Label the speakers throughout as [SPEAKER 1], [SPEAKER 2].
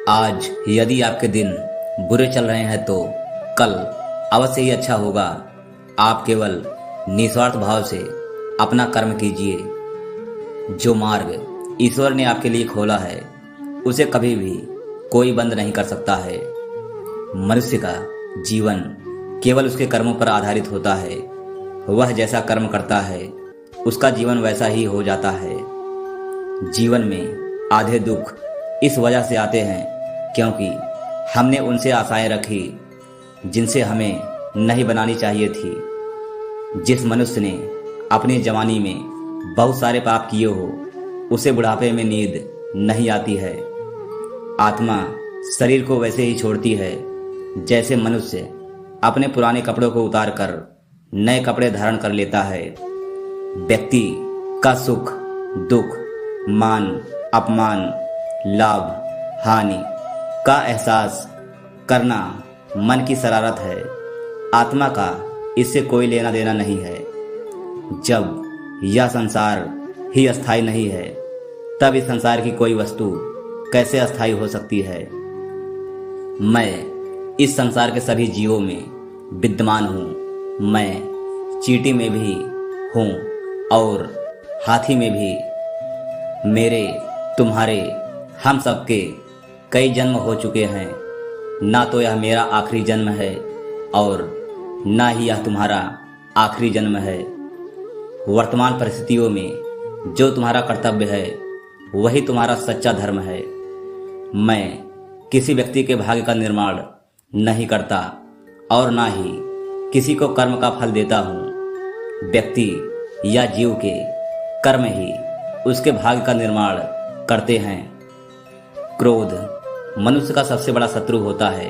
[SPEAKER 1] आज यदि आपके दिन बुरे चल रहे हैं तो कल अवश्य ही अच्छा होगा। आप केवल निस्वार्थ भाव से अपना कर्म कीजिए। जो मार्ग ईश्वर ने आपके लिए खोला है उसे कभी भी कोई बंद नहीं कर सकता है। मनुष्य का जीवन केवल उसके कर्मों पर आधारित होता है। वह जैसा कर्म करता है उसका जीवन वैसा ही हो जाता है। जीवन में आधे दुख इस वजह से आते हैं क्योंकि हमने उनसे आशाएं रखी जिनसे हमें नहीं बनानी चाहिए थी। जिस मनुष्य ने अपनी जवानी में बहुत सारे पाप किए हो उसे बुढ़ापे में नींद नहीं आती है। आत्मा शरीर को वैसे ही छोड़ती है जैसे मनुष्य अपने पुराने कपड़ों को उतारकर नए कपड़े धारण कर लेता है। व्यक्ति का सुख दुख मान अपमान लाभ हानि का एहसास करना मन की शरारत है। आत्मा का इससे कोई लेना देना नहीं है। जब यह संसार ही अस्थायी नहीं है तब इस संसार की कोई वस्तु कैसे अस्थायी हो सकती है। मैं इस संसार के सभी जीवों में विद्यमान हूँ। मैं चींटी में भी हूँ और हाथी में भी। मेरे तुम्हारे हम सबके कई जन्म हो चुके हैं। ना तो यह मेरा आखिरी जन्म है और ना ही यह तुम्हारा आखिरी जन्म है। वर्तमान परिस्थितियों में जो तुम्हारा कर्तव्य है वही तुम्हारा सच्चा धर्म है। मैं किसी व्यक्ति के भाग्य का निर्माण नहीं करता और ना ही किसी को कर्म का फल देता हूँ। व्यक्ति या जीव के कर्म ही उसके भाग्य का निर्माण करते हैं। क्रोध मनुष्य का सबसे बड़ा शत्रु होता है।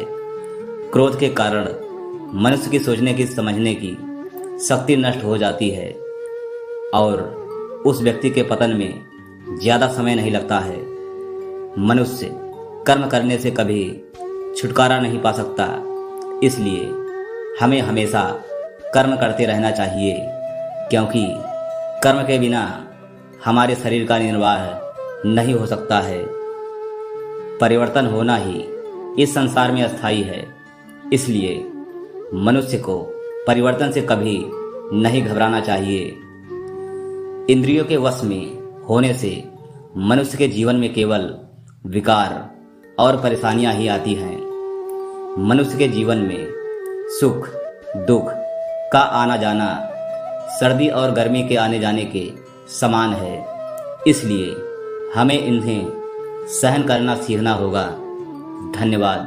[SPEAKER 1] क्रोध के कारण मनुष्य की सोचने की समझने की शक्ति नष्ट हो जाती है और उस व्यक्ति के पतन में ज़्यादा समय नहीं लगता है। मनुष्य कर्म करने से कभी छुटकारा नहीं पा सकता, इसलिए हमें हमेशा कर्म करते रहना चाहिए क्योंकि कर्म के बिना हमारे शरीर का निर्वाह नहीं हो सकता है। परिवर्तन होना ही इस संसार में अस्थायी है, इसलिए मनुष्य को परिवर्तन से कभी नहीं घबराना चाहिए। इंद्रियों के वश में होने से मनुष्य के जीवन में केवल विकार और परेशानियां ही आती हैं। मनुष्य के जीवन में सुख दुख का आना जाना सर्दी और गर्मी के आने जाने के समान है, इसलिए हमें इन्हें सहन करना सीखना होगा। धन्यवाद।